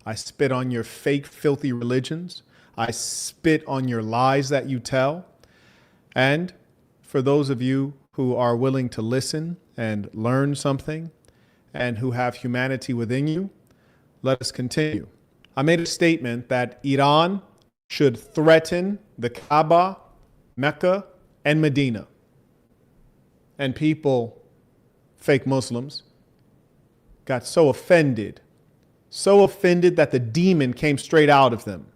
I spit on your fake, filthy religions. I spit on your lies that you tell. And for those of you who are willing to listen and learn something and who have humanity within you, let us continue. I made a statement that Iran should threaten the Kaaba, Mecca, and Medina. And people, fake Muslims, got so offended that the demon came straight out of them.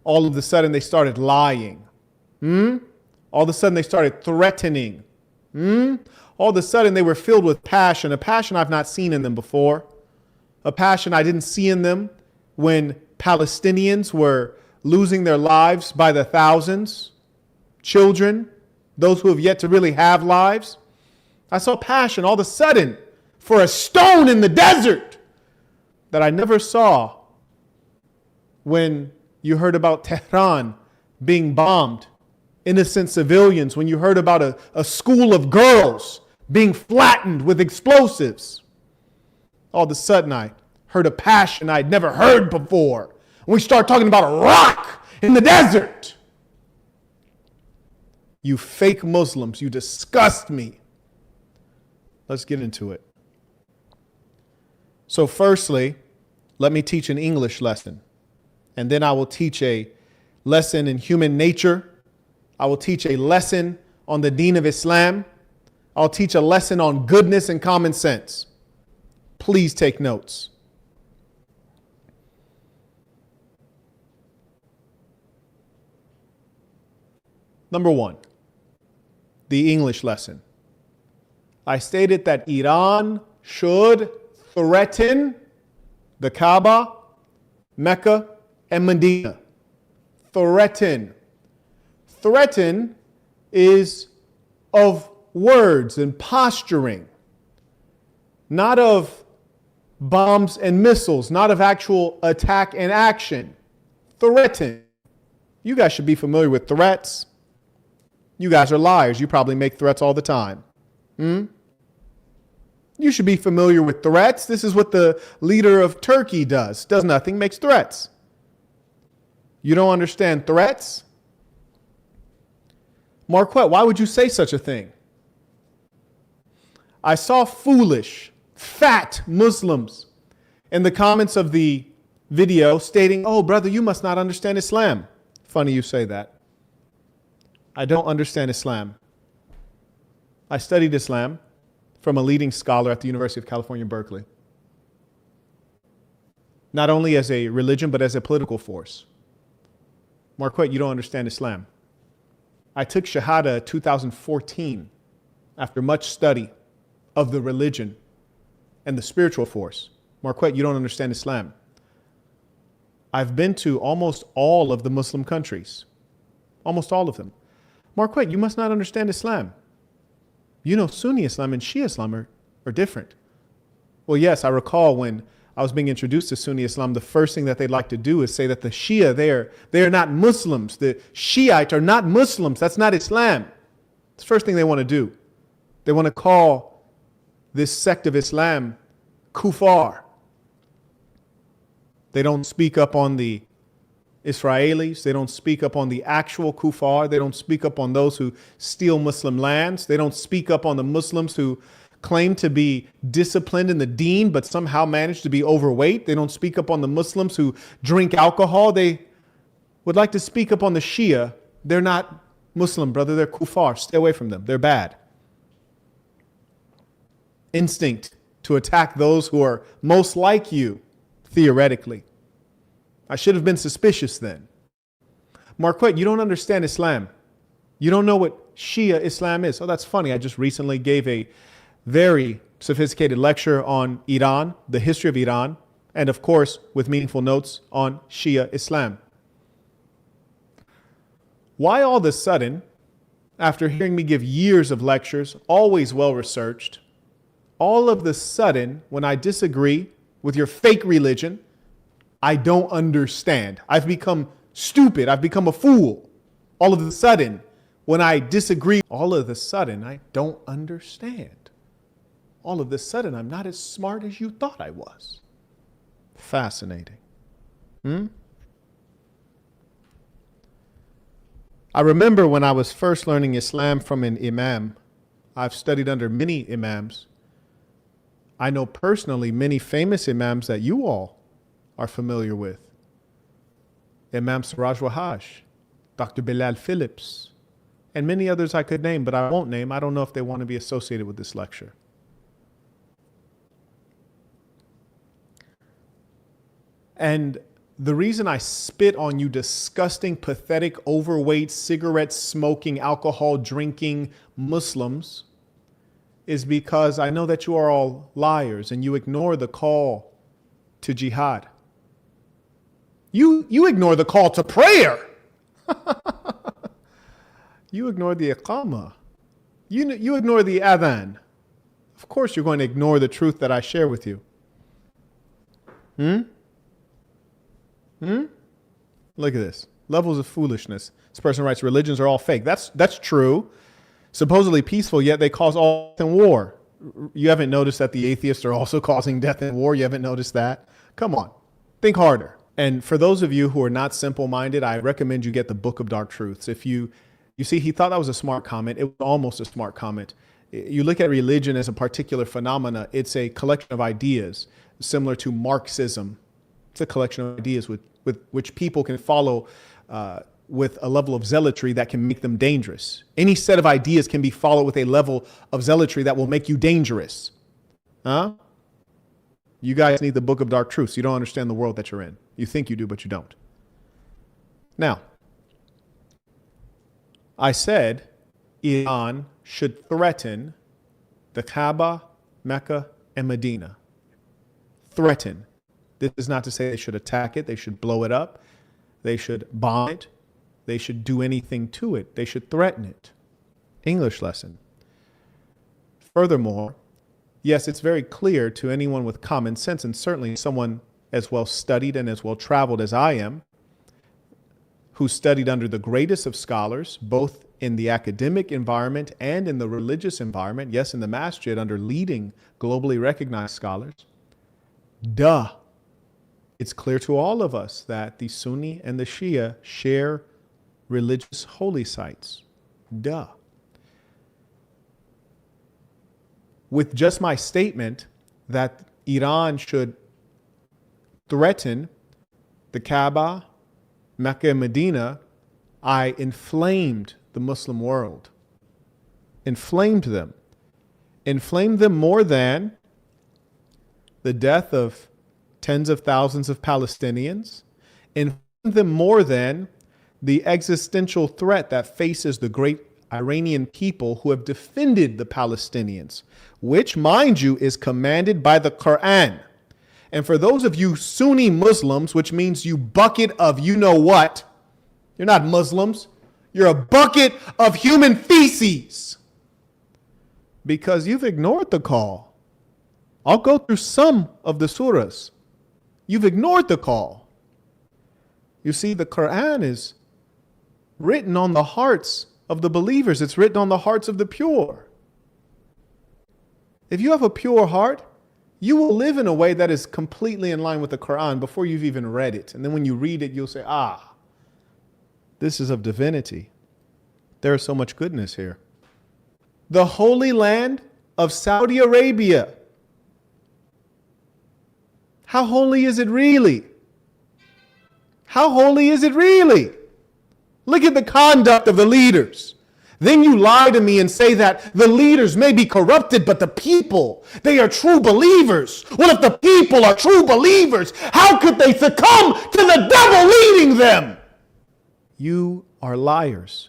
All of a sudden, they started lying. All of a sudden, they started threatening. All of a sudden, they were filled with passion, a passion I've not seen in them before, a passion I didn't see in them when Palestinians were losing their lives by the thousands, children, those who have yet to really have lives. I saw passion all of a sudden for a stone in the desert that I never saw when you heard about Tehran being bombed, innocent civilians, when you heard about a school of girls being flattened with explosives. All of a sudden, I heard a passion I'd never heard before. When we start talking about a rock in the desert. You fake Muslims, you disgust me. Let's get into it. So firstly, let me teach an English lesson. And then I will teach a lesson in human nature. I will teach a lesson on the deen of Islam. I'll teach a lesson on goodness and common sense. Please take notes. Number one, the English lesson. I stated that Iran should threaten the Kaaba, Mecca, and Medina. Threaten. Threaten is of words and posturing, not of bombs and missiles, not of actual attack and action. Threaten. You guys should be familiar with threats. You guys are liars. You probably make threats all the time. You should be familiar with threats. This is what the leader of Turkey does. Does nothing, makes threats. You don't understand threats? Marquette, why would you say such a thing? I saw foolish, fat Muslims in the comments of the video stating, "Oh, brother, you must not understand Islam." Funny you say that. I don't understand Islam. I studied Islam from a leading scholar at the University of California, Berkeley. Not only as a religion, but as a political force. Marquette, you don't understand Islam. I took Shahada 2014 after much study of the religion and the spiritual force. Marquette, you don't understand Islam. I've been to almost all of the Muslim countries. Almost all of them. Marquette, you must not understand Islam. You know, Sunni Islam and Shia Islam are different. Well, yes, I recall when I was being introduced to Sunni Islam, the first thing that they'd like to do is say that the Shia, they are not Muslims. The Shiite are not Muslims. That's not Islam. It's the first thing they want to do. They want to call this sect of Islam kuffar. They don't speak up on the Israelis. They don't speak up on the actual kuffar. They don't speak up on those who steal Muslim lands. They don't speak up on the Muslims who claim to be disciplined in the deen, but somehow manage to be overweight. They don't speak up on the Muslims who drink alcohol. They would like to speak up on the Shia. They're not Muslim, brother. They're kuffar. Stay away from them. They're bad. Instinct to attack those who are most like you, theoretically. I should have been suspicious then. Marquette, you don't understand Islam. You don't know what Shia Islam is. Oh, that's funny. I just recently gave a very sophisticated lecture on Iran, the history of Iran, and of course, with meaningful notes on Shia Islam. Why all of a sudden, after hearing me give years of lectures, always well-researched, all of the sudden, when I disagree with your fake religion, I don't understand. I've become stupid. I've become a fool. All of a sudden, when I disagree, all of a sudden, I don't understand. All of a sudden, I'm not as smart as you thought I was. Fascinating. Hmm? I remember when I was first learning Islam from an imam. I've studied under many imams. I know personally many famous imams that you all are familiar with. Imam Siraj Wahash, Dr. Bilal Phillips, and many others I could name, but I won't name. I don't know if they want to be associated with this lecture. And the reason I spit on you disgusting, pathetic, overweight, cigarette smoking, alcohol drinking Muslims is because I know that you are all liars and you ignore the call to jihad. You ignore the call to prayer. You ignore the iqamah. You ignore the adhan. Of course you're going to ignore the truth that I share with you. Look at this. Levels of foolishness. This person writes, religions are all fake. That's true. Supposedly peaceful, yet they cause all death and war. You haven't noticed that the atheists are also causing death and war? You haven't noticed that? Come on. Think harder. And for those of you who are not simple-minded, I recommend you get the Book of Dark Truths. If you see, he thought that was a smart comment. It was almost a smart comment. You look at religion as a particular phenomena. It's a collection of ideas, similar to Marxism. It's a collection of ideas with which people can follow with a level of zealotry that can make them dangerous. Any set of ideas can be followed with a level of zealotry that will make you dangerous. Huh? You guys need the Book of Dark Truths. You don't understand the world that you're in. You think you do, but you don't. Now, I said Iran should threaten the Kaaba, Mecca, and Medina. Threaten. This is not to say they should attack it. They should blow it up. They should bomb it. They should do anything to it. They should threaten it. English lesson. Furthermore, yes, it's very clear to anyone with common sense, and certainly someone as well studied and as well traveled as I am, who studied under the greatest of scholars, both in the academic environment and in the religious environment, yes, in the masjid under leading globally recognized scholars. Duh. It's clear to all of us that the Sunni and the Shia share religious holy sites. Duh. With just my statement that Iran should threaten the Kaaba, Mecca, and Medina, I inflamed the Muslim world. Inflamed them. Inflamed them more than the death of tens of thousands of Palestinians, inflamed them more than the existential threat that faces the great Iranian people who have defended the Palestinians, which, mind you, is commanded by the Quran. And for those of you Sunni Muslims, which means you bucket of you know what, you're not Muslims, you're a bucket of human feces because you've ignored the call. I'll go through some of the surahs. You've ignored the call. You see, the Quran is written on the hearts of the believers. It's written on the hearts of the pure. If you have a pure heart, you will live in a way that is completely in line with the Quran before you've even read it. And then when you read it, you'll say, this is of divinity. There is so much goodness here. The Holy Land of Saudi Arabia. How holy is it really? How holy is it really? Look at the conduct of the leaders. Then you lie to me and say that the leaders may be corrupted, but the people, they are true believers. Well, if the people are true believers, how could they succumb to the devil leading them? You are liars.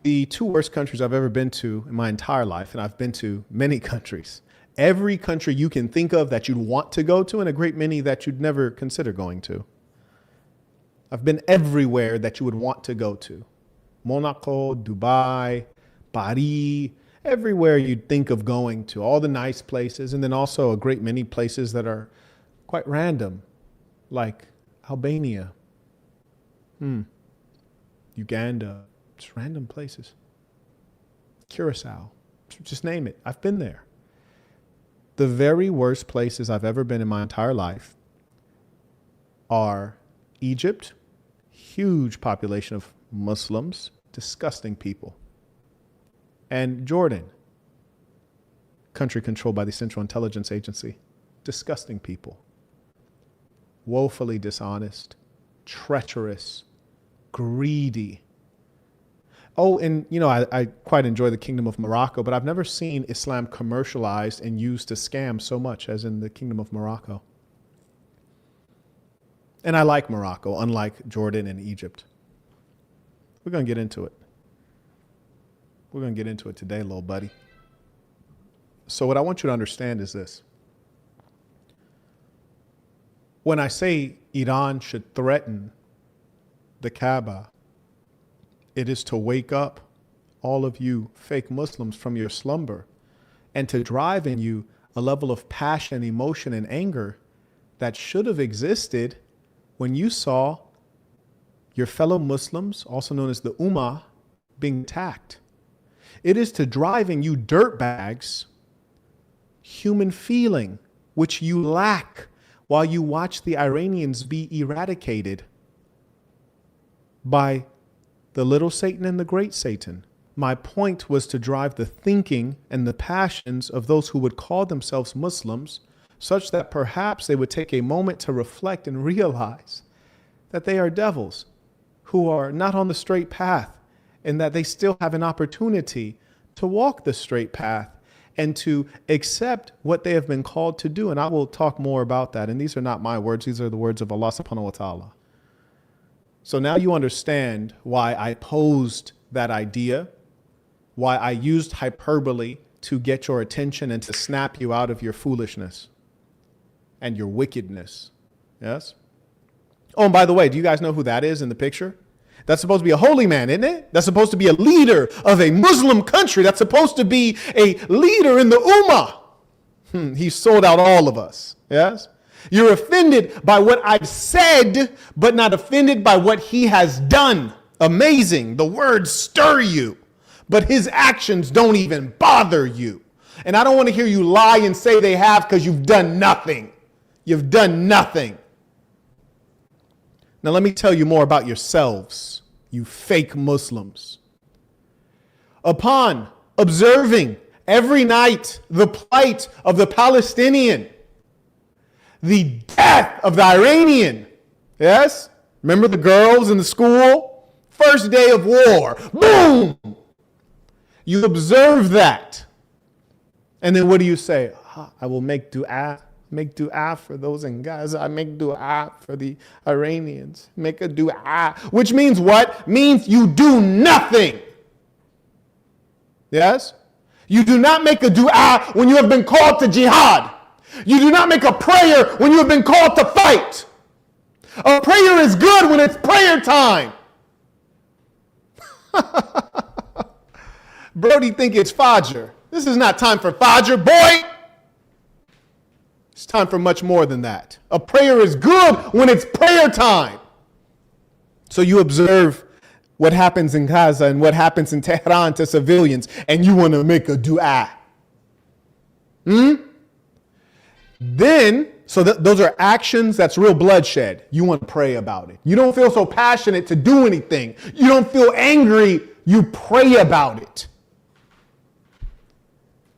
The two worst countries I've ever been to in my entire life, and I've been to many countries, every country you can think of that you'd want to go to, and a great many that you'd never consider going to. I've been everywhere that you would want to go to. Monaco, Dubai, Paris, everywhere you'd think of going to, all the nice places, and then also a great many places that are quite random, like Albania, Uganda, just random places. Curacao, just name it. I've been there. The very worst places I've ever been in my entire life are Egypt, huge population of Muslims, disgusting people. And Jordan, country controlled by the Central Intelligence Agency, disgusting people. Woefully dishonest, treacherous, greedy. Oh, and I quite enjoy the Kingdom of Morocco, but I've never seen Islam commercialized and used to scam so much as in the Kingdom of Morocco. And I like Morocco, unlike Jordan and Egypt. We're going to get into it. We're going to get into it today, little buddy. So what I want you to understand is this. When I say Iran should threaten the Kaaba, it is to wake up all of you fake Muslims from your slumber and to drive in you a level of passion, emotion, and anger that should have existed when you saw your fellow Muslims, also known as the Ummah, being attacked. It is to drive in you dirtbags human feeling, which you lack while you watch the Iranians be eradicated by the little Satan and the great Satan. My point was to drive the thinking and the passions of those who would call themselves Muslims, such that perhaps they would take a moment to reflect and realize that they are devils who are not on the straight path, and that they still have an opportunity to walk the straight path and to accept what they have been called to do. And I will talk more about that. And these are not my words. These are the words of Allah subhanahu wa ta'ala. So now you understand why I posed that idea, why I used hyperbole to get your attention and to snap you out of your foolishness and your wickedness. Yes? Oh, and by the way, do you guys know who that is in the picture? That's supposed to be a holy man, isn't it? That's supposed to be a leader of a Muslim country. That's supposed to be a leader in the Ummah. He sold out all of us. Yes? You're offended by what I've said, but not offended by what he has done. Amazing. The words stir you, but his actions don't even bother you. And I don't want to hear you lie and say they have, because you've done nothing. You've done nothing. Now, let me tell you more about yourselves, you fake Muslims. Upon observing every night the plight of the Palestinian, the death of the Iranian, yes? Remember the girls in the school? First day of war, boom! You observe that. And then what do you say? I will make dua. Make dua for those in Gaza. I make dua for the Iranians. Make a dua. Which means what? Means you do nothing. Yes? You do not make a dua when you have been called to jihad. You do not make a prayer when you have been called to fight. A prayer is good when it's prayer time. Brody think it's Fajr. This is not time for Fajr, boy. It's time for much more than that. A prayer is good when it's prayer time. So you observe what happens in Gaza and what happens in Tehran to civilians, and you want to make a dua. Then, so those are actions, that's real bloodshed. You want to pray about it. You don't feel so passionate to do anything. You don't feel angry. You pray about it.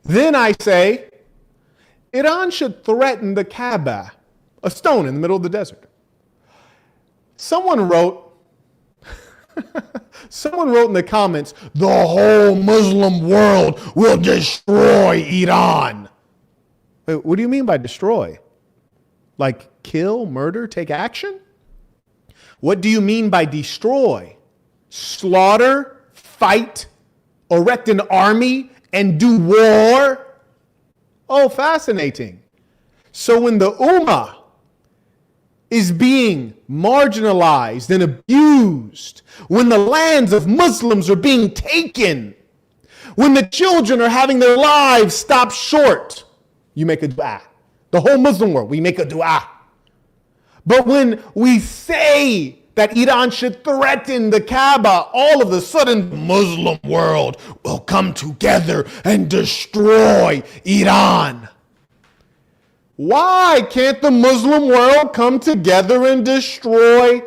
Then I say, Iran should threaten the Kaaba, a stone in the middle of the desert. Someone wrote in the comments, the whole Muslim world will destroy Iran. Wait, what do you mean by destroy? Like kill, murder, take action? What do you mean by destroy? Slaughter, fight, erect an army, and do war? Oh, fascinating. So when the Ummah is being marginalized and abused, when the lands of Muslims are being taken, when the children are having their lives stopped short, you make a dua. The whole Muslim world, we make a dua. But when we say that Iran should threaten the Kaaba, all of a sudden the Muslim world will come together and destroy Iran. Why can't the Muslim world come together and destroy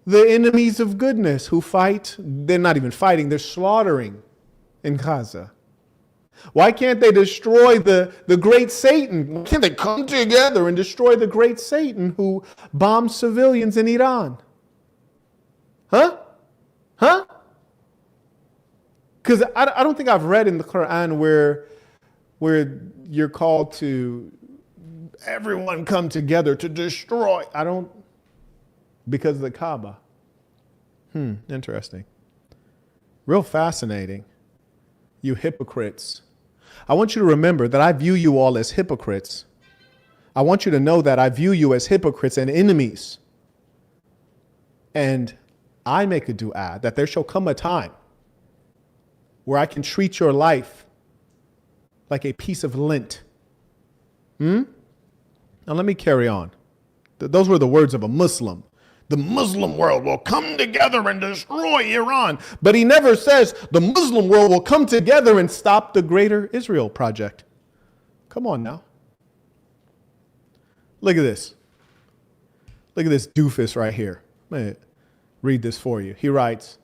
the enemies of goodness who fight? They're not even fighting, they're slaughtering in Gaza. Why can't they destroy the great Satan? Why can't they come together and destroy the great Satan who bombs civilians in Iran? Huh? Because I don't think I've read in the Quran where you're called to everyone come together to destroy. Because of the Kaaba. Interesting. Real fascinating. You hypocrites. I want you to remember that I view you all as hypocrites. I want you to know that I view you as hypocrites and enemies. And I make a dua that there shall come a time where I can treat your life like a piece of lint. Now let me carry on. Those were the words of a Muslim. The Muslim world will come together and destroy Iran. But he never says the Muslim world will come together and stop the Greater Israel Project. Come on now. Look at this. Look at this doofus right here. Let me read this for you. He writes,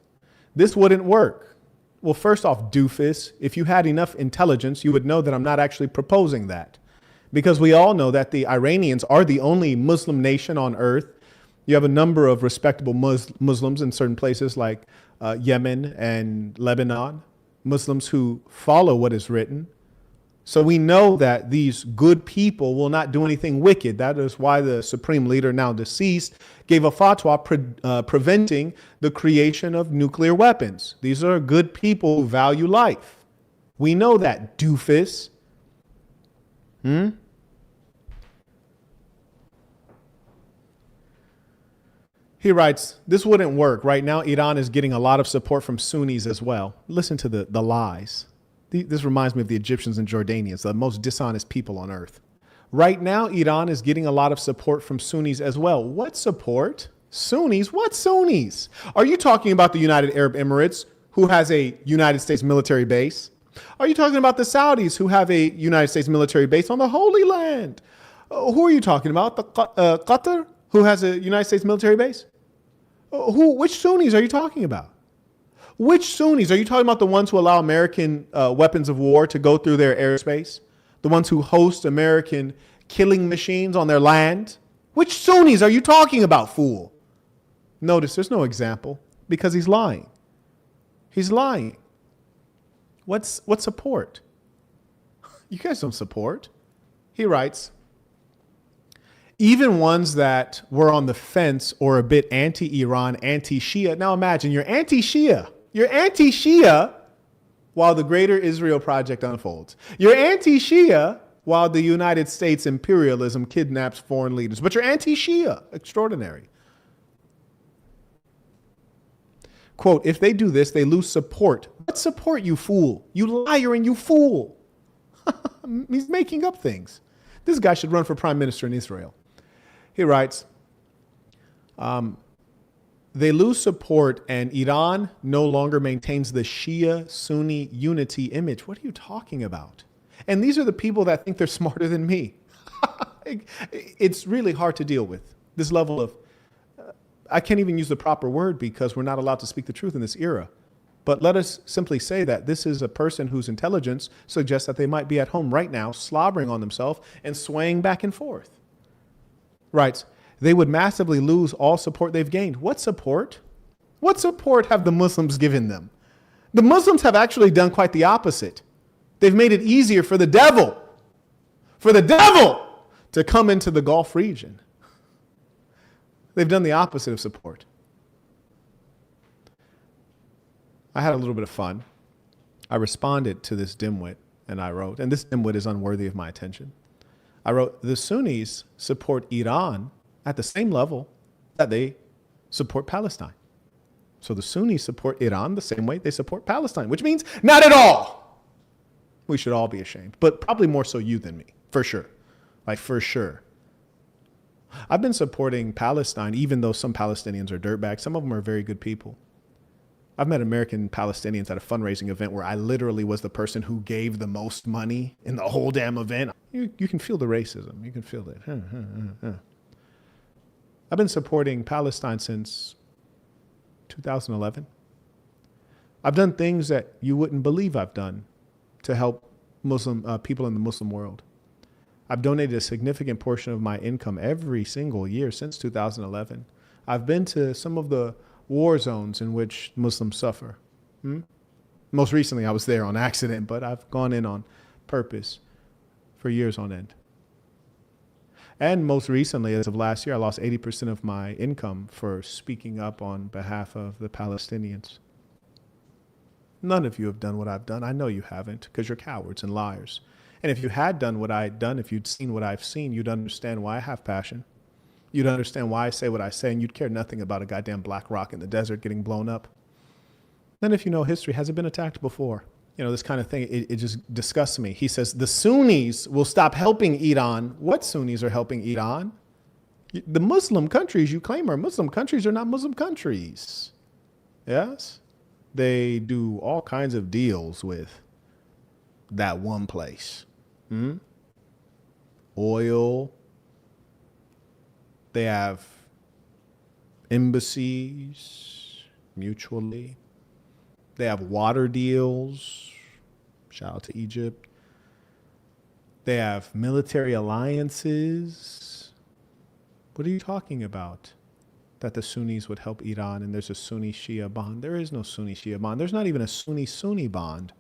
this wouldn't work. Well, first off, doofus, if you had enough intelligence, you would know that I'm not actually proposing that. Because we all know that the Iranians are the only Muslim nation on earth. You have a number of respectable Muslims in certain places like Yemen and Lebanon, Muslims who follow what is written. So we know that these good people will not do anything wicked. That is why the supreme leader, now deceased, gave a fatwa preventing the creation of nuclear weapons. These are good people who value life. We know that, doofus. He writes, this wouldn't work. Right now, Iran is getting a lot of support from Sunnis as well. Listen to the lies. This reminds me of the Egyptians and Jordanians, the most dishonest people on earth. Right now, Iran is getting a lot of support from Sunnis as well. What support? Sunnis? What Sunnis? Are you talking about the United Arab Emirates, who has a United States military base? Are you talking about the Saudis, who have a United States military base on the Holy Land? Who are you talking about? The Qatar, who has a United States military base? Which Sunnis are you talking about? Which Sunnis? Are you talking about the ones who allow American weapons of war to go through their airspace? The ones who host American killing machines on their land? Which Sunnis are you talking about, fool? Notice there's no example because he's lying. He's lying. What support? You guys don't support. He writes, even ones that were on the fence or a bit anti-Iran, anti-Shia. Now imagine you're anti-Shia. You're anti-Shia while the Greater Israel Project unfolds. You're anti-Shia while the United States imperialism kidnaps foreign leaders. But you're anti-Shia. Extraordinary. Quote, if they do this, they lose support. What support, you fool? You liar and you fool. He's making up things. This guy should run for prime minister in Israel. He writes, they lose support and Iran no longer maintains the Shia-Sunni unity image. What are you talking about? And these are the people that think they're smarter than me. It's really hard to deal with this level of, I can't even use the proper word because we're not allowed to speak the truth in this era. But let us simply say that this is a person whose intelligence suggests that they might be at home right now, slobbering on themselves and swaying back and forth. Writes, they would massively lose all support they've gained. What support? What support have the Muslims given them? The Muslims have actually done quite the opposite. They've made it easier for the devil to come into the Gulf region. They've done the opposite of support. I had a little bit of fun. I responded to this dimwit and I wrote, and this dimwit is unworthy of my attention. I wrote, the Sunnis support Iran at the same level that they support Palestine. So the Sunnis support Iran the same way they support Palestine, which means not at all. We should all be ashamed, but probably more so you than me, for sure. Like for sure. I've been supporting Palestine, even though some Palestinians are dirtbags. Some of them are very good people. I've met American Palestinians at a fundraising event where I literally was the person who gave the most money in the whole damn event. You can feel the racism. You can feel it. I've been supporting Palestine since 2011. I've done things that you wouldn't believe I've done to help Muslim people in the Muslim world. I've donated a significant portion of my income every single year since 2011. I've been to some of the war zones in which Muslims suffer. Most recently, I was there on accident, but I've gone in on purpose for years on end. And most recently, as of last year, I lost 80% of my income for speaking up on behalf of the Palestinians. None of you have done what I've done. I know you haven't, because you're cowards and liars. And if you had done what I'd done, if you'd seen what I've seen, you'd understand why I have passion. You'd understand why I say what I say, and you'd care nothing about a goddamn black rock in the desert getting blown up. Then if you know history, has it been attacked before? You know, this kind of thing, it just disgusts me. He says, the Sunnis will stop helping Iran. What Sunnis are helping Iran? The Muslim countries you claim are Muslim countries are not Muslim countries. Yes? They do all kinds of deals with that one place. Oil. They have embassies mutually. They have water deals. Shout out to Egypt. They have military alliances. What are you talking about? That the Sunnis would help Iran and there's a Sunni-Shia bond. There is no Sunni-Shia bond. There's not even a Sunni-Sunni bond.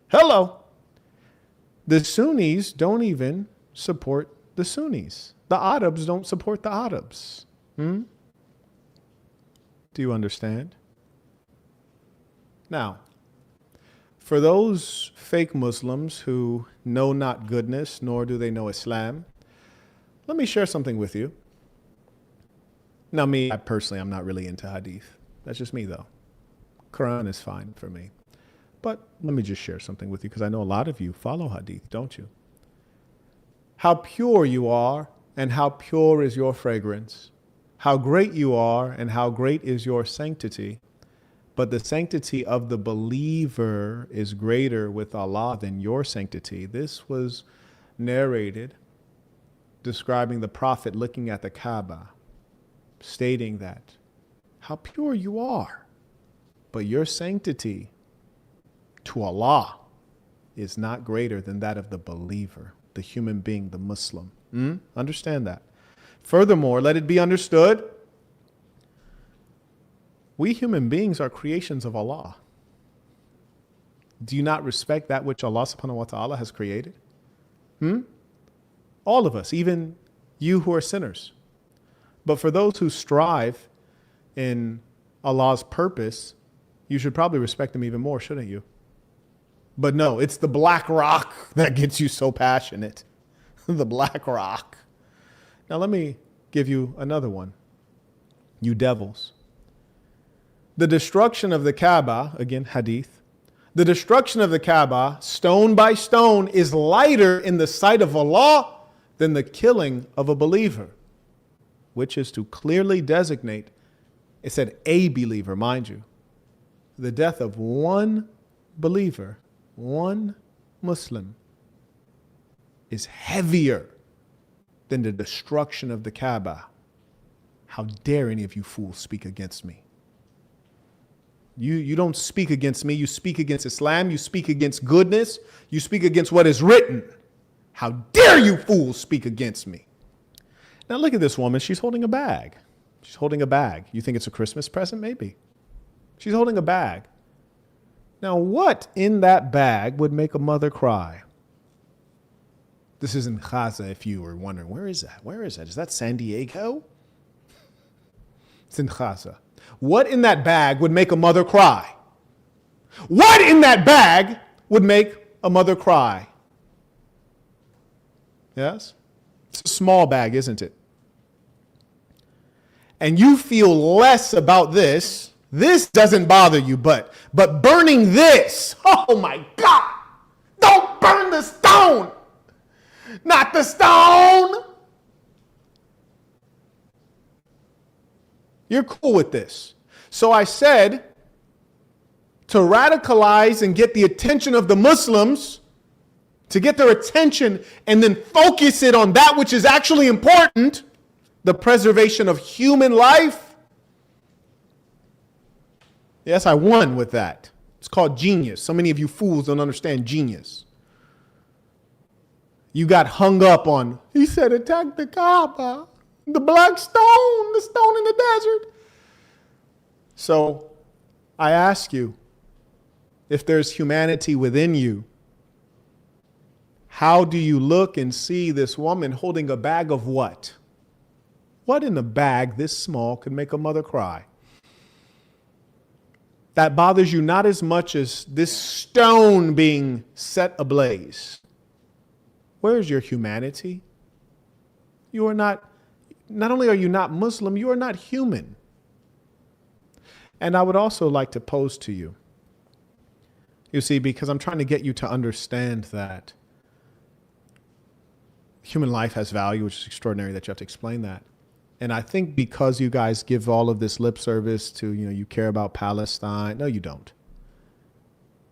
Hello. The Sunnis don't even support the Sunnis. The Arabs don't support the Arabs. Do you understand? Now, for those fake Muslims who know not goodness, nor do they know Islam, let me share something with you. Now, I personally, I'm not really into hadith. That's just me, though. Quran is fine for me. But let me just share something with you, because I know a lot of you follow hadith, don't you? How pure you are, and how pure is your fragrance. How great you are, and how great is your sanctity. But the sanctity of the believer is greater with Allah than your sanctity. This was narrated, describing the Prophet looking at the Kaaba, stating that, how pure you are, but your sanctity to Allah is not greater than that of the believer, the human being, the Muslim. Understand that. Furthermore, let it be understood, we human beings are creations of Allah. Do you not respect that which Allah subhanahu wa ta'ala has created? All of us, even you who are sinners. But for those who strive in Allah's purpose, you should probably respect them even more, shouldn't you? But no, it's the black rock that gets you so passionate. The black rock. Now let me give you another one. You devils. The destruction of the Kaaba, again, hadith. The destruction of the Kaaba, stone by stone, is lighter in the sight of Allah than the killing of a believer, which is to clearly designate, it said a believer, mind you. The death of one believer, one Muslim, is heavier than the destruction of the Kaaba. How dare any of you fools speak against me? You don't speak against me. You speak against Islam. You speak against goodness. You speak against what is written. How dare you fools speak against me? Now look at this woman. She's holding a bag. She's holding a bag. You think it's a Christmas present? Maybe. She's holding a bag. Now what in that bag would make a mother cry? This is in Gaza, if you were wondering. Where is that? Where is that? Is that San Diego? It's in Gaza. What in that bag would make a mother cry? What in that bag would make a mother cry? Yes? It's a small bag, isn't it? And you feel less about this. This doesn't bother you, but burning this, oh my God, don't burn the stone. Not the stone. You're cool with this. So I said, to radicalize and get the attention of the Muslims, to get their attention and then focus it on that which is actually important, the preservation of human life. Yes, I won with that. It's called genius. So many of you fools don't understand genius. You got hung up on, he said, attack the Kaaba, the black stone, the stone in the desert. So I ask you, if there's humanity within you, how do you look and see this woman holding a bag of what? What in the bag this small could make a mother cry? That bothers you not as much as this stone being set ablaze. Where is your humanity? You are not only are you not Muslim, you are not human. And I would also like to pose to you, you see, because I'm trying to get you to understand that human life has value, which is extraordinary that you have to explain that. And I think because you guys give all of this lip service to, you care about Palestine. No, you don't.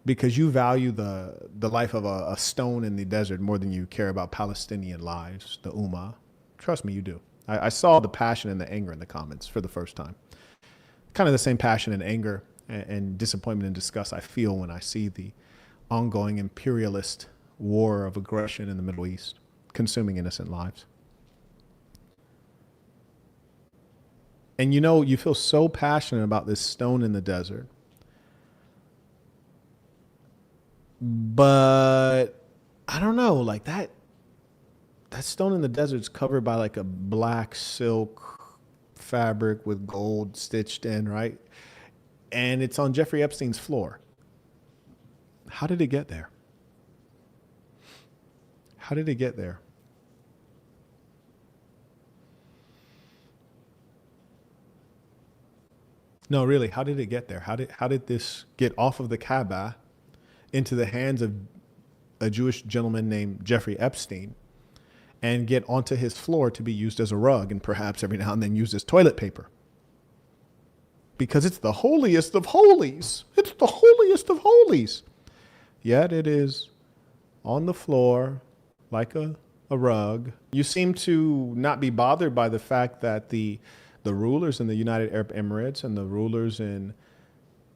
Because you value the life of a stone in the desert more than you care about Palestinian lives, the Ummah. Trust me, you do. I saw the passion and the anger in the comments for the first time. Kind of the same passion and anger and disappointment and disgust I feel when I see the ongoing imperialist war of aggression in the Middle East, consuming innocent lives. And you feel so passionate about this stone in the desert. But I don't know, like that stone in the desert is covered by like a black silk fabric with gold stitched in, right? And it's on Jeffrey Epstein's floor. How did it get there? How did it get there? No, really, how did it get there? How did this get off of the Kaaba into the hands of a Jewish gentleman named Jeffrey Epstein and get onto his floor to be used as a rug and perhaps every now and then used as toilet paper? Because it's the holiest of holies. It's the holiest of holies. Yet it is on the floor like a rug. You seem to not be bothered by the fact that the rulers in the United Arab Emirates and the rulers in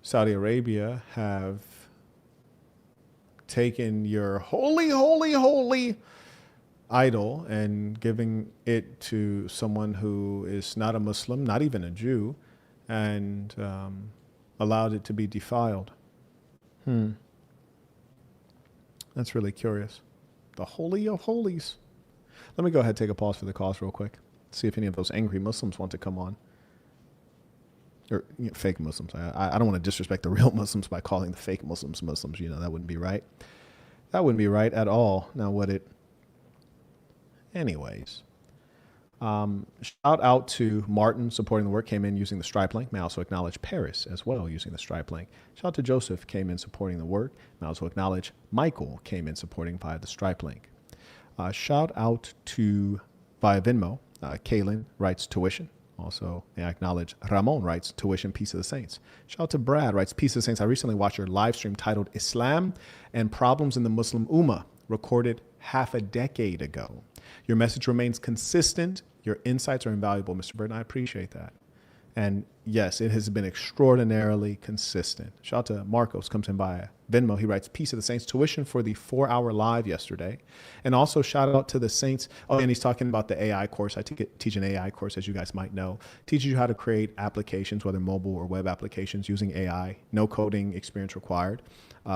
Saudi Arabia have taken your holy, holy, holy idol and giving it to someone who is not a Muslim, not even a Jew, and allowed it to be defiled. That's really curious. The holy of holies. Let me go ahead and take a pause for the cause real quick. See if any of those angry Muslims want to come on. Or fake Muslims. I don't want to disrespect the real Muslims by calling the fake Muslims Muslims. That wouldn't be right. That wouldn't be right at all. Now, would it? Anyways. Shout out to Martin supporting the work, came in using the Stripe link. May I also acknowledge Paris as well using the Stripe link. Shout out to Joseph, came in supporting the work. May I also acknowledge Michael, came in supporting via the Stripe link. Shout out to via Venmo. Kaylin writes tuition. Also, may I acknowledge Ramon writes tuition, Peace of the Saints. Shout out to Brad writes Peace of the Saints. I recently watched your live stream titled Islam and Problems in the Muslim Ummah, recorded half a decade ago. Your message remains consistent. Your insights are invaluable, Mr. Burton. I appreciate that. And yes, it has been extraordinarily consistent. Shout out to Marcos, comes in via Venmo. He writes, Peace of the Saints, tuition for the 4-hour live yesterday. And also shout out to the Saints. Oh, and he's talking about the AI course. I teach an AI course, as you guys might know. Teaches you how to create applications, whether mobile or web applications, using AI. No coding experience required.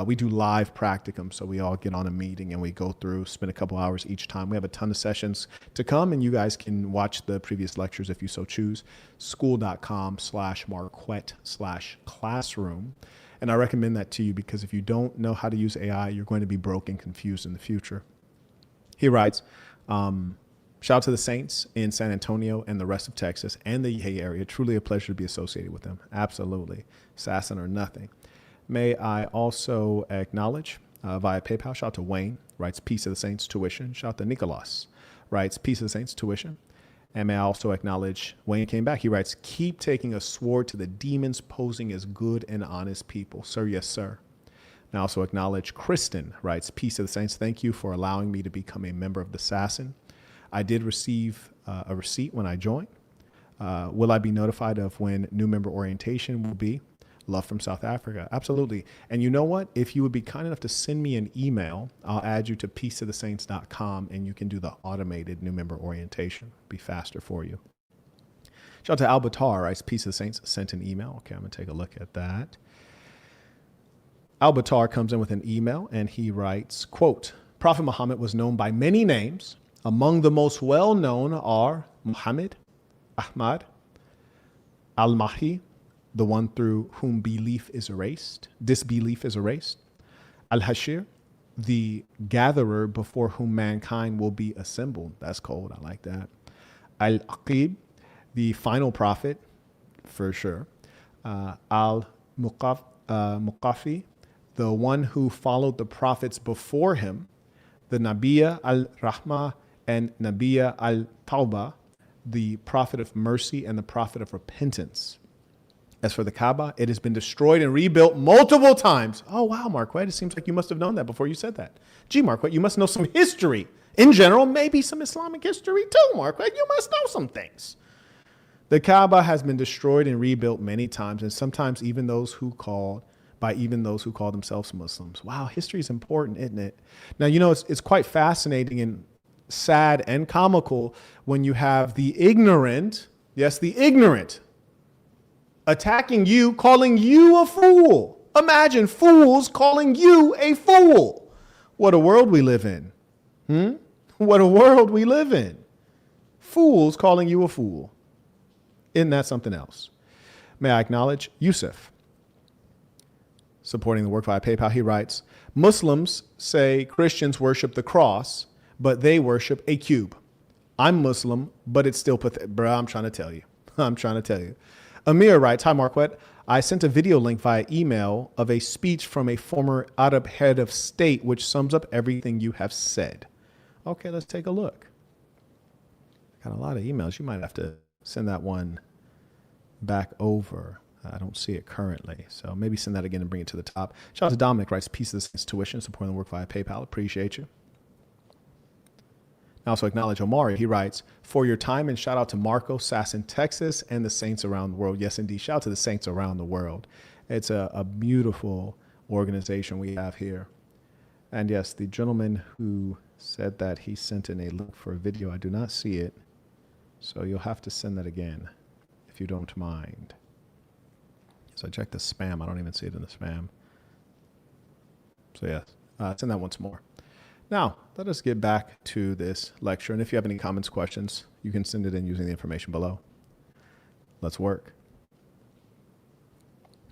We do live practicum, so we all get on a meeting and we go through, spend a couple hours each time. We have a ton of sessions to come, and you guys can watch the previous lectures if you so choose. School.com/marquette/classroom. And I recommend that to you because if you don't know how to use AI, you're going to be broke and confused in the future. He writes, shout out to the Saints in San Antonio and the rest of Texas and the Bay Area. Truly a pleasure to be associated with them. Absolutely. Assassin or nothing. May I also acknowledge via PayPal, shout out to Wayne, writes Peace of the Saints tuition. Shout out to Nicholas, writes Peace of the Saints tuition. And may I also acknowledge Wayne came back. He writes, keep taking a sword to the demons, posing as good and honest people. Sir, yes, sir. And I also acknowledge Kristen writes, peace of the saints. Thank you for allowing me to become a member of the Assassin. I did receive a receipt when I joined. Will I be notified of when new member orientation will be? Love from South Africa. Absolutely. And you know what? If you would be kind enough to send me an email, I'll add you to peaceofthesaints.com and you can do the automated new member orientation. Be faster for you. Shout out to Albatar, writes, Peace of the Saints sent an email. Okay, I'm going to take a look at that. Albatar comes in with an email and he writes, quote, Prophet Muhammad was known by many names. Among the most well-known are Muhammad, Ahmad, Al-Mahdi, the one through whom disbelief is erased. Al-Hashir, the gatherer before whom mankind will be assembled. That's cold. I like that. Al-Aqib, the final prophet, for sure. Al-Muqafi, the one who followed the prophets before him. The Nabiya al-Rahmah and Nabiya al-Tawbah, the prophet of mercy and the prophet of repentance. As for the Kaaba, it has been destroyed and rebuilt multiple times. Oh, wow, Marquette. It seems like you must have known that before you said that. Gee, Marquette, you must know some history. In general, maybe some Islamic history too, Marquette. You must know some things. The Kaaba has been destroyed and rebuilt many times, and sometimes even those who call themselves Muslims. Wow, history is important, isn't it? Now, you know, it's quite fascinating and sad and comical when you have the ignorant, yes, the ignorant, attacking you, calling you a fool. Imagine fools calling you a fool. What a world we live in. What a world we live in. Fools calling you a fool. Isn't that something else? May I acknowledge Yusuf, supporting the work via PayPal. He writes, Muslims say Christians worship the cross, but they worship a cube. I'm Muslim, but it's still pathetic. Bro, I'm trying to tell you. Amir writes, hi, Marquette. I sent a video link via email of a speech from a former Arab head of state, which sums up everything you have said. Okay, let's take a look. Got a lot of emails. You might have to send that one back over. I don't see it currently, so maybe send that again and bring it to the top. Shout out to Dominic, writes, Peace of the Saints tuition, supporting the work via PayPal. Appreciate you. I also acknowledge Omari. He writes, for your time, and shout out to Marco, Sasson, Texas, and the saints around the world. Yes, indeed. Shout out to the saints around the world. It's a beautiful organization we have here. And yes, the gentleman who said that he sent in a link for a video, I do not see it. So you'll have to send that again, if you don't mind. So I checked the spam. I don't even see it in the spam. So yes, send that once more. Now, let us get back to this lecture. And if you have any comments, questions, you can send it in using the information below. Let's work.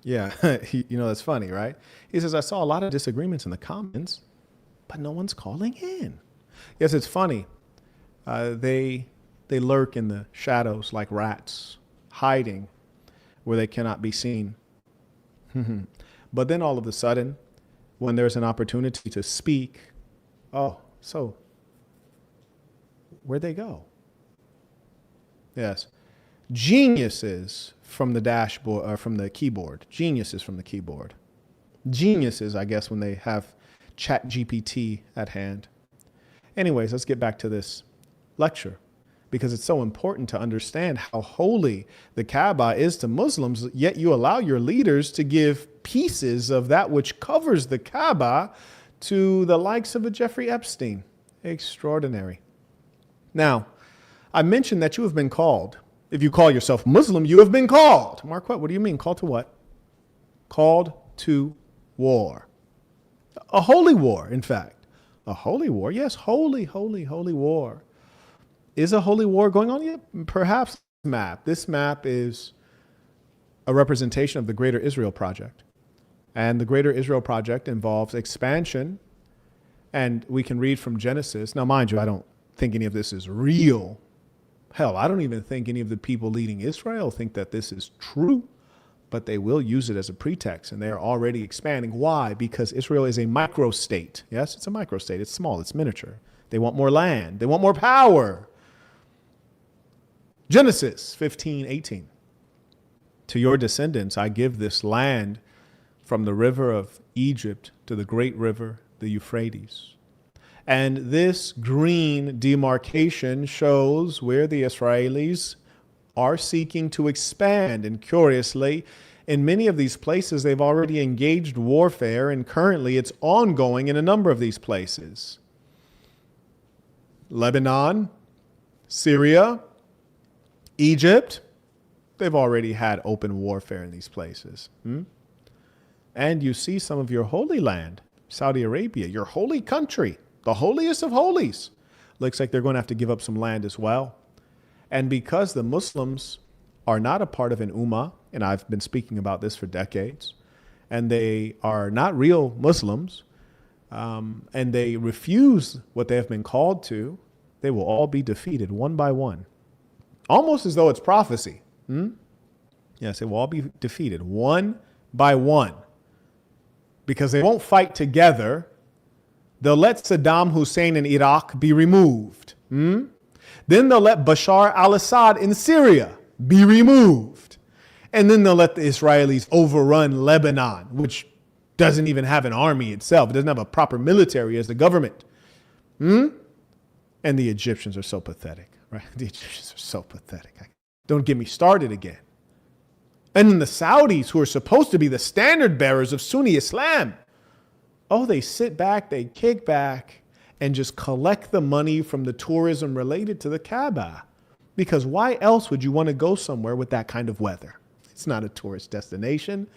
Yeah, you know, that's funny, right? He says, I saw a lot of disagreements in the comments, but no one's calling in. Yes, it's funny. They lurk in the shadows like rats, hiding where they cannot be seen. But then all of a sudden, when there's an opportunity to speak, oh, so where'd they go? Yes. Geniuses from the dashboard, from the keyboard. Geniuses from the keyboard. Geniuses, I guess, when they have ChatGPT at hand. Anyways, let's get back to this lecture, because it's so important to understand how holy the Kaaba is to Muslims, yet you allow your leaders to give pieces of that which covers the Kaaba to the likes of a Jeffrey Epstein. Extraordinary. Now, I mentioned that you have been called. If you call yourself Muslim, you have been called. Marquette, what do you mean? Called to what? Called to war. A holy war, in fact. A holy war. Yes, holy, holy, holy war. Is a holy war going on yet? Perhaps. This map is a representation of the Greater Israel Project. And the Greater Israel Project involves expansion. And we can read from Genesis. Now, mind you, I don't think any of this is real. Hell, I don't even think any of the people leading Israel think that this is true. But they will use it as a pretext. And they are already expanding. Why? Because Israel is a microstate. Yes, it's a microstate. It's small. It's miniature. They want more land. They want more power. Genesis 15:18. To your descendants, I give this land from the river of Egypt to the great river, the Euphrates. And this green demarcation shows where the Israelis are seeking to expand. And curiously, in many of these places, they've already engaged warfare, and currently it's ongoing in a number of these places. Lebanon, Syria, Egypt, they've already had open warfare in these places. And you see some of your holy land, Saudi Arabia, your holy country, the holiest of holies. Looks like they're going to have to give up some land as well. And because the Muslims are not a part of an ummah, and I've been speaking about this for decades, and they are not real Muslims, and they refuse what they have been called to, they will all be defeated one by one. Almost as though it's prophecy. Yes, they will all be defeated one by one. Because they won't fight together. They'll let Saddam Hussein in Iraq be removed. Then they'll let Bashar al-Assad in Syria be removed. And then they'll let the Israelis overrun Lebanon, which doesn't even have an army itself. It doesn't have a proper military as the government. And the Egyptians are so pathetic, right? The Egyptians are so pathetic. Don't get me started again. And then the Saudis, who are supposed to be the standard bearers of Sunni Islam, they sit back, they kick back, and just collect the money from the tourism related to the Kaaba. Because why else would you want to go somewhere with that kind of weather? It's not a tourist destination.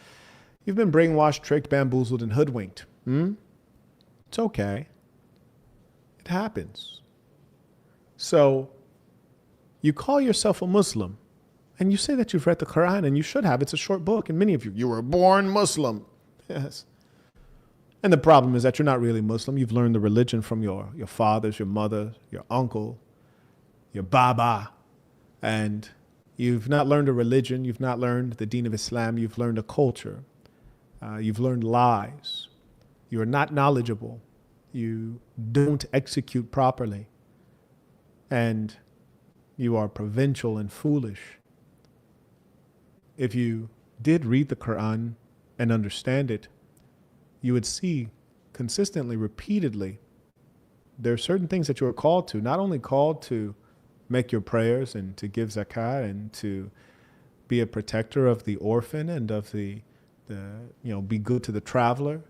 You've been brainwashed, tricked, bamboozled, and hoodwinked. It's okay. It happens. So you call yourself a Muslim, and you say that you've read the Quran, and you should have. It's a short book, and many of you were born Muslim. Yes. And the problem is that you're not really Muslim. You've learned the religion from your fathers, your mother, your uncle, your baba. And you've not learned a religion. You've not learned the deen of Islam. You've learned a culture. You've learned lies. You are not knowledgeable. You don't execute properly. And you are provincial and foolish. If you did read the Quran and understand it, you would see consistently, repeatedly, there are certain things that you are called to, not only called to make your prayers and to give zakat and to be a protector of the orphan and of the be good to the traveler.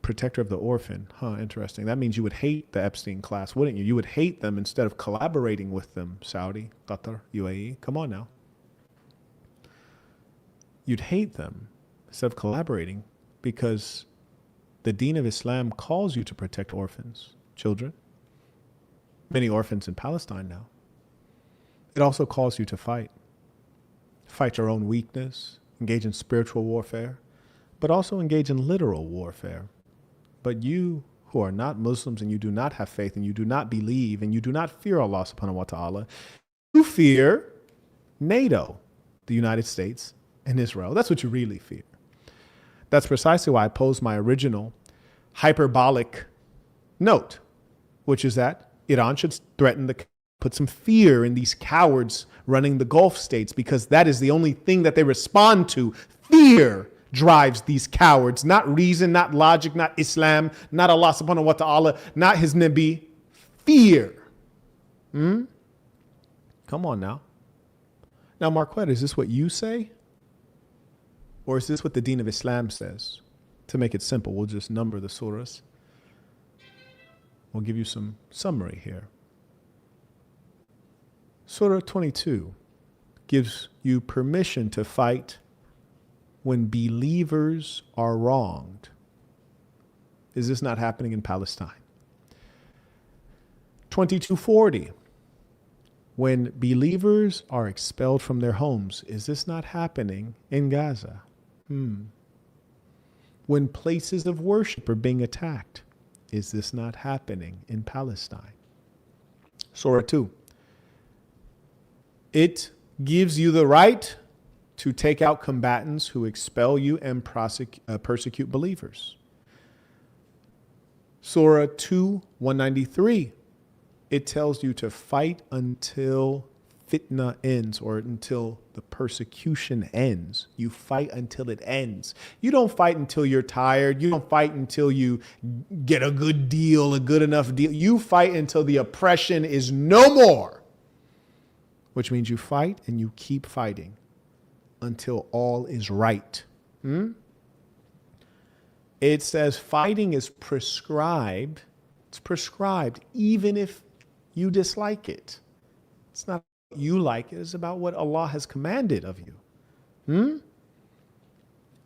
Protector of the orphan. Interesting. That means you would hate the Epstein class, wouldn't you? You would hate them instead of collaborating with them. Saudi, Qatar, UAE. Come on now. You'd hate them instead of collaborating because the deen of Islam calls you to protect orphans, children. Many orphans in Palestine now. It also calls you to fight. Fight your own weakness, engage in spiritual warfare, but also engage in literal warfare. But you who are not Muslims and you do not have faith and you do not believe and you do not fear Allah subhanahu wa ta'ala, you fear NATO, the United States, and Israel. That's what you really fear. That's precisely why I posed my original hyperbolic note, which is that Iran should threaten put some fear in these cowards running the Gulf states, because that is the only thing that they respond to. Fear drives these cowards, not reason, not logic, not Islam, not Allah subhanahu wa ta'ala, not his Nabi. Fear. Come on now. Now, Marquette, is this what you say? Or is this what the deen of Islam says? To make it simple, we'll just number the surahs. We'll give you some summary here. Surah 22 gives you permission to fight when believers are wronged. Is this not happening in Palestine? 2240, when believers are expelled from their homes. Is this not happening in Gaza? When places of worship are being attacked. Is this not happening in Palestine? Surah 2. It gives you the right to take out combatants who expel you and persecute believers. Surah 2, 193. It tells you to fight until fitna ends, or until the persecution ends. You fight until it ends. You don't fight until you're tired. You don't fight until you get a good deal, a good enough deal. You fight until the oppression is no more, which means you fight and you keep fighting until all is right. It says fighting is prescribed. It's prescribed even if you dislike it. It's not what you like. It is about what Allah has commanded of you.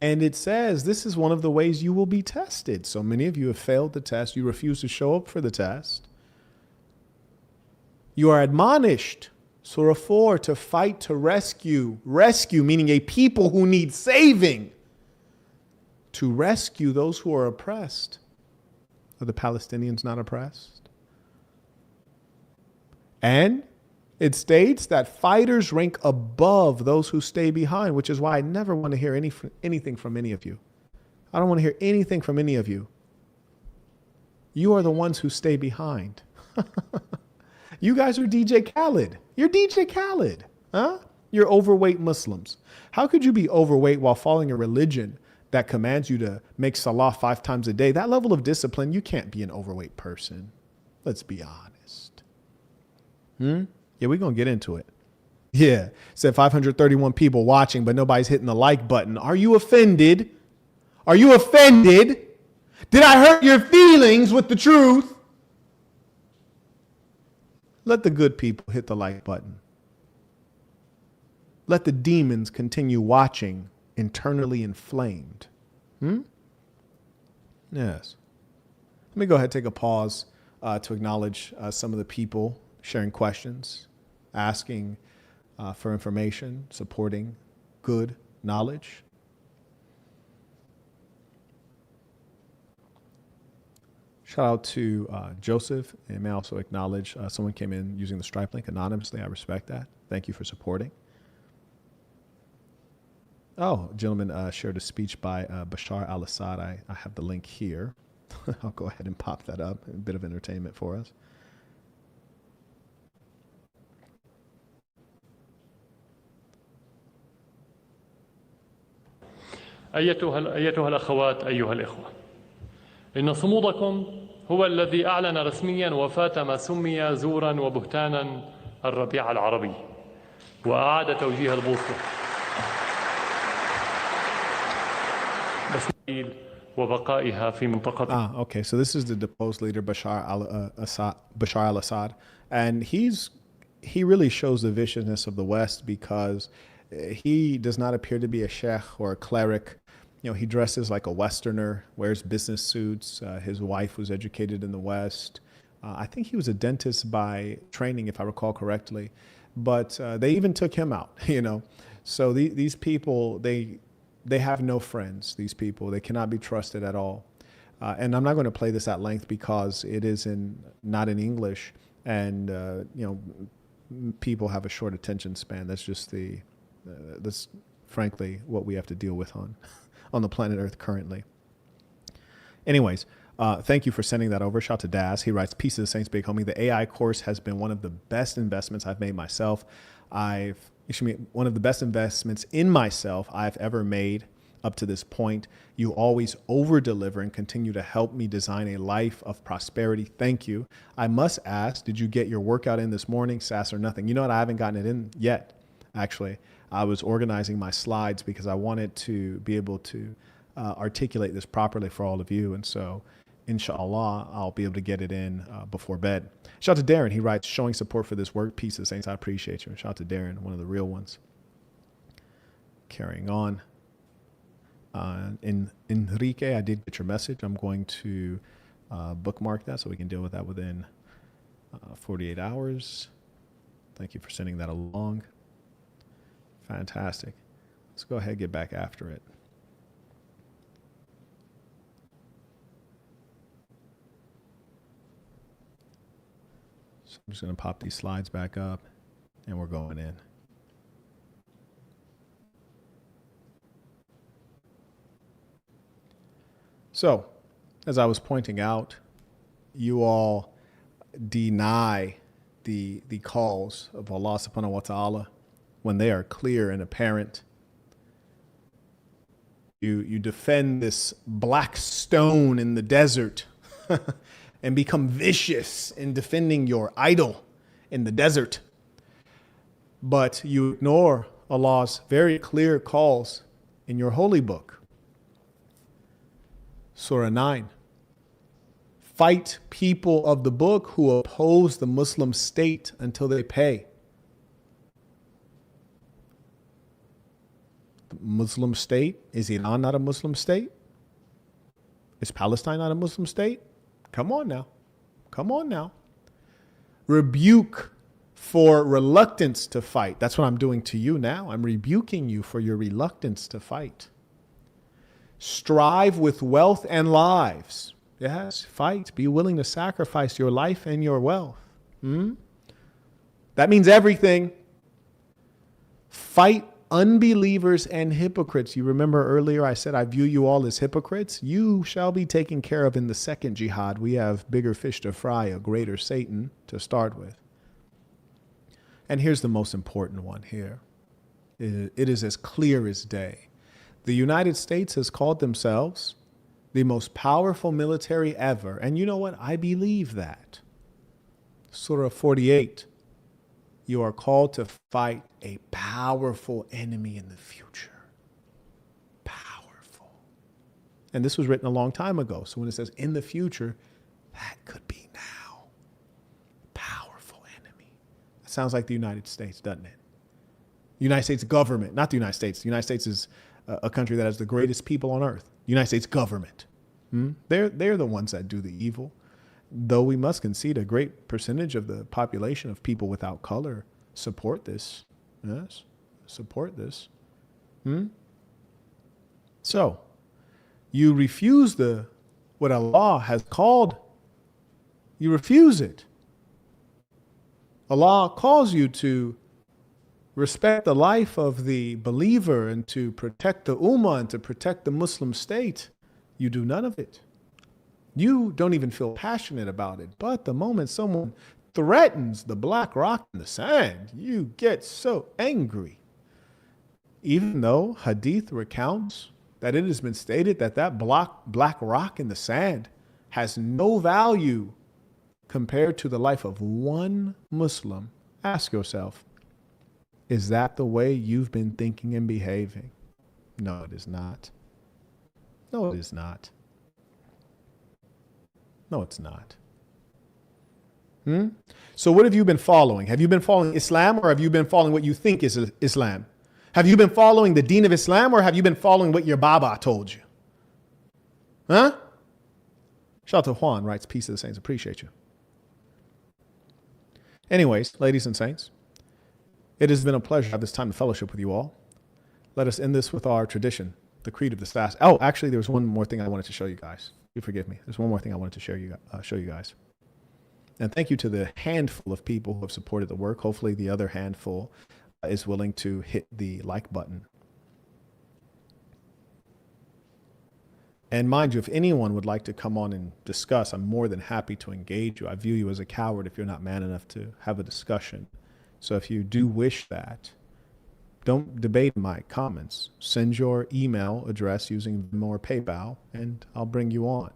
And it says this is one of the ways you will be tested. So many of you have failed the test. You refuse to show up for the test. You are admonished, Surah 4, to fight to rescue. Rescue meaning a people who need saving. To rescue those who are oppressed. Are the Palestinians not oppressed? And it states that fighters rank above those who stay behind, which is why I never want to hear anything from any of you. I don't want to hear anything from any of you. You are the ones who stay behind. You guys are DJ Khaled. You're DJ Khaled. Huh? You're overweight Muslims. How could you be overweight while following a religion that commands you to make salah 5 times a day? That level of discipline, you can't be an overweight person. Let's be honest. Yeah, we're going to get into it. Yeah, said 531 people watching, but nobody's hitting the like button. Are you offended? Are you offended? Did I hurt your feelings with the truth? Let the good people hit the like button. Let the demons continue watching, internally inflamed. Yes. Let me go ahead and take a pause to acknowledge some of the people sharing questions, asking for information, supporting good knowledge. Shout out to Joseph, and may I also acknowledge someone came in using the Stripe link anonymously. I respect that. Thank you for supporting. Oh, a gentleman shared a speech by Bashar al-Assad. I have the link here. I'll go ahead and pop that up. A bit of entertainment for us. أيتها الأخوات أيها الإخوة، إن صمودكم هو الذي أعلن رسميا وفاة ما سمي زورا وبهتانا الربيع العربي، وأعاد توجيه البوصلة إسرائيل وبقائها في منطقة. Okay, so this is the deposed leader Bashar al-Assad, and he really shows the viciousness of the West because he does not appear to be a sheikh or a cleric. You know, he dresses like a Westerner, wears business suits. His wife was educated in the West. I think he was a dentist by training, if I recall correctly. But they even took him out, you know. So these people, they have no friends, these people. They cannot be trusted at all. And I'm not going to play this at length because it is not in English. And, you know, people have a short attention span. That's just that's frankly what we have to deal with on the planet Earth currently. Anyways, thank you for sending that over. Shout out to Daz. He writes, "Peace to the Saints, big homie. The AI course has been one of the best investments I've made myself. One of the best investments in myself I've ever made up to this point. You always over-deliver and continue to help me design a life of prosperity. Thank you. I must ask, did you get your workout in this morning? Sass or nothing?" You know what? I haven't gotten it in yet, actually. I was organizing my slides because I wanted to be able to articulate this properly for all of you. And so, inshallah, I'll be able to get it in before bed. Shout out to Darren. He writes, "Showing support for this work. Peace, Saints. I appreciate you." And shout out to Darren, one of the real ones. Carrying on. Enrique, I did get your message. I'm going to bookmark that so we can deal with that within 48 hours. Thank you for sending that along. Fantastic. Let's go ahead and get back after it. So I'm just going to pop these slides back up and we're going in. So, as I was pointing out, you all deny the calls of Allah subhanahu wa ta'ala when they are clear and apparent. You defend this black stone in the desert and become vicious in defending your idol in the desert. But you ignore Allah's very clear calls in your holy book. Surah 9. Fight people of the book who oppose the Muslim state until they pay. The Muslim state? Is Iran not a Muslim state? Is Palestine not a Muslim state? Come on now. Come on now. Rebuke for reluctance to fight. That's what I'm doing to you now. I'm rebuking you for your reluctance to fight. Strive with wealth and lives. Yes, fight. Be willing to sacrifice your life and your wealth. That means everything. Fight unbelievers and hypocrites. You remember earlier I said I view you all as hypocrites. You shall be taken care of in the second jihad. We have bigger fish to fry, a greater Satan to start with. And here's the most important one here. It is as clear as day. The United States has called themselves the most powerful military ever. And you know what? I believe that. Surah 48. You are called to fight a powerful enemy in the future. Powerful. And this was written a long time ago. So when it says in the future, that could be now. Powerful enemy. That sounds like the United States, doesn't it? United States government, not the United States. The United States is a country that has the greatest people on earth. United States government. They're the ones that do the evil. Though we must concede a great percentage of the population of people without color support this. Yes, support this. So, you refuse what Allah has called. You refuse it. Allah calls you to respect the life of the believer and to protect the ummah and to protect the Muslim state. You do none of it. You don't even feel passionate about it. But the moment someone threatens the black rock in the sand, you get so angry. Even though hadith recounts that it has been stated that that black rock in the sand has no value compared to the life of one Muslim, ask yourself, is that the way you've been thinking and behaving? No, it is not. No, it is not. No, it's not. So what have you been following? Have you been following Islam, or have you been following what you think is Islam? Have you been following the deen of Islam, or have you been following what your Baba told you? Huh? Shout out to Juan, writes, peace to the saints. Appreciate you. Anyways, ladies and saints, it has been a pleasure to have this time of fellowship with you all. Let us end this with our tradition, the creed of the fast. Oh, actually, there was one more thing I wanted to show you guys. You forgive me. There's one more thing I wanted to show you guys. And thank you to the handful of people who have supported the work. Hopefully the other handful is willing to hit the like button. And mind you, if anyone would like to come on and discuss, I'm more than happy to engage you. I view you as a coward if you're not man enough to have a discussion. So if you do wish that, don't debate my comments. Send your email address using Venmo or PayPal, and I'll bring you on.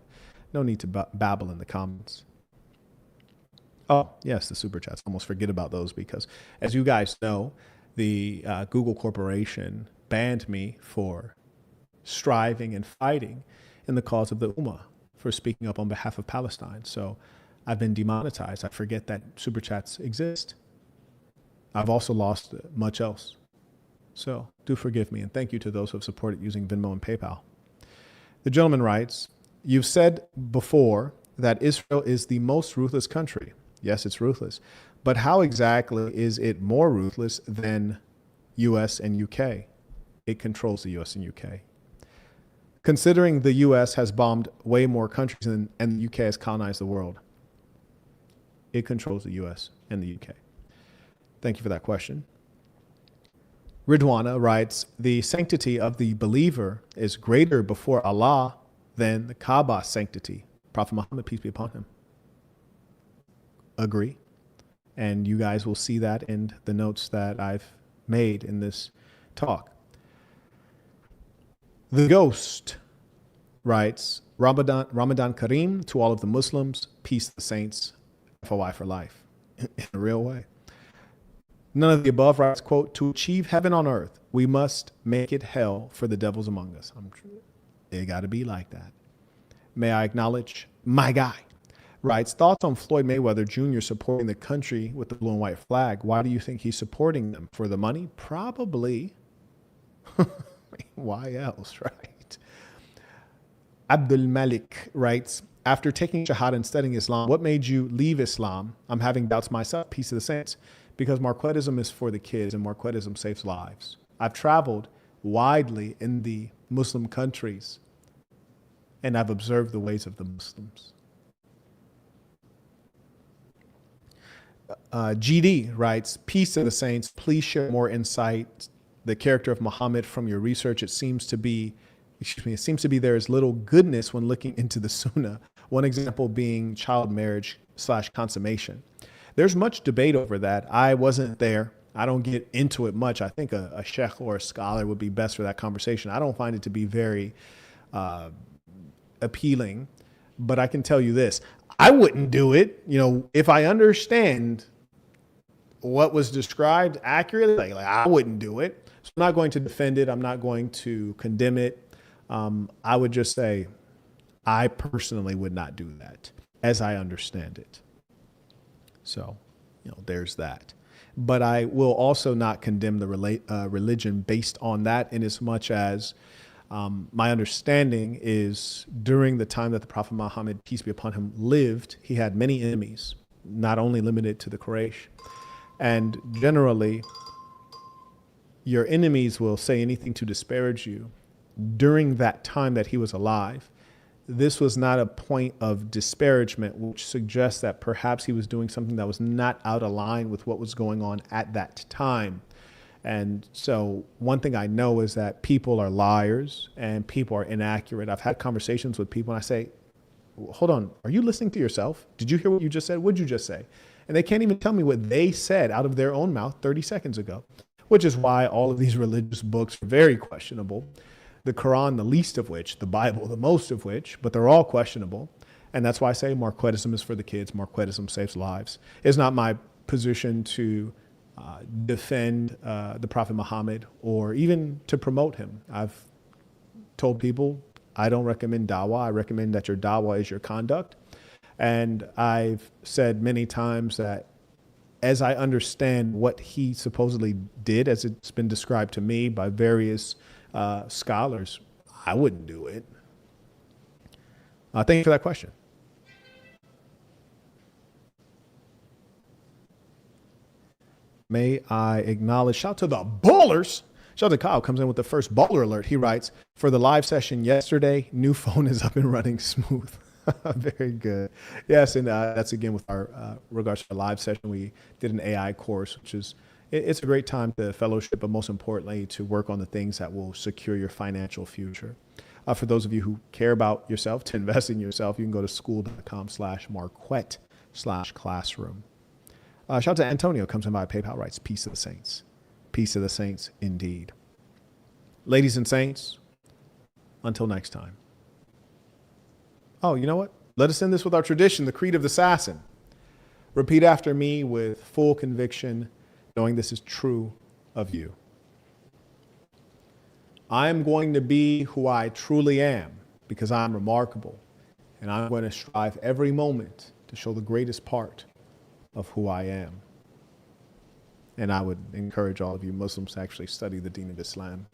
No need to babble in the comments. Oh, yes, the super chats. Almost forget about those because, as you guys know, the Google Corporation banned me for striving and fighting in the cause of the Ummah, for speaking up on behalf of Palestine. So I've been demonetized. I forget that super chats exist. I've also lost much else. So do forgive me, and thank you to those who have supported using Venmo and PayPal. The gentleman writes, you've said before that Israel is the most ruthless country. Yes, it's ruthless. But how exactly is it more ruthless than US and UK? It controls the US and UK. Considering the US has bombed way more countries and the UK has colonized the world, it controls the US and the UK. Thank you for that question. Ridwana writes, the sanctity of the believer is greater before Allah than the Kaaba sanctity. Prophet Muhammad, peace be upon him. agree. And you guys will see that in the notes that I've made in this talk. The Ghost writes, Ramadan Kareem to all of the Muslims, peace to the saints, FOI for life, in a real way. None of the above writes, quote, to achieve heaven on earth, we must make it hell for the devils among us. It got to be like that. May I acknowledge my guy writes, thoughts on Floyd Mayweather Jr. supporting the country with the blue and white flag. Why do you think he's supporting them? For the money? Probably. Why else, right? Abdul Malik writes, after taking jihad and studying Islam, what made you leave Islam? I'm having doubts myself. Peace of the saints. Because Marquettism is for the kids and Marquettism saves lives. I've traveled widely in the Muslim countries and I've observed the ways of the Muslims. GD writes, peace to the saints. Please share more insight. The character of Muhammad from your research. It seems to be there is little goodness when looking into the Sunnah. One example being child marriage / consummation. There's much debate over that. I wasn't there. I don't get into it much. I think a sheikh or a scholar would be best for that conversation. I don't find it to be very appealing, but I can tell you this. I wouldn't do it. You know, if I understand what was described accurately, like I wouldn't do it. So I'm not going to defend it. I'm not going to condemn it. I would just say I personally would not do that as I understand it. So, you know, there's that. But I will also not condemn the religion based on that, in as much as my understanding is during the time that the Prophet Muhammad, peace be upon him, lived, he had many enemies, not only limited to the Quraysh. And generally, your enemies will say anything to disparage you during that time that he was alive. This was not a point of disparagement, which suggests that perhaps he was doing something that was not out of line with what was going on at that time. And so one thing I know is that people are liars and people are inaccurate. I've had conversations with people and I say, hold on, are you listening to yourself? Did you hear what you just said? What'd you just say? And they can't even tell me what they said out of their own mouth 30 seconds ago, which is why all of these religious books are very questionable. The Quran, the least of which, the Bible, the most of which, but they're all questionable. And that's why I say Marquettism is for the kids. Marquettism saves lives. It's not my position to defend the Prophet Muhammad or even to promote him. I've told people I don't recommend dawah. I recommend that your dawah is your conduct. And I've said many times that as I understand what he supposedly did, as it's been described to me by various scholars, I wouldn't do it. Thank you for that question. May I acknowledge, shout to the ballers. Shout out to Kyle, comes in with the first baller alert. He writes, for the live session yesterday, new phone is up and running smooth. Very good. Yes, and that's again with our regards to the live session. We did an AI course, which is, it's a great time to fellowship, but most importantly, to work on the things that will secure your financial future. For those of you who care about yourself, to invest in yourself, you can go to school.com/marquette/classroom. Shout out to Antonio, comes in by PayPal, writes, peace of the saints. Peace of the saints indeed. Ladies and saints, until next time. Oh, you know what? Let us end this with our tradition, the Creed of the Assassin. Repeat after me with full conviction, knowing this is true of you. I am going to be who I truly am because I'm remarkable, and I'm going to strive every moment to show the greatest part of who I am. And I would encourage all of you Muslims to actually study the deen of Islam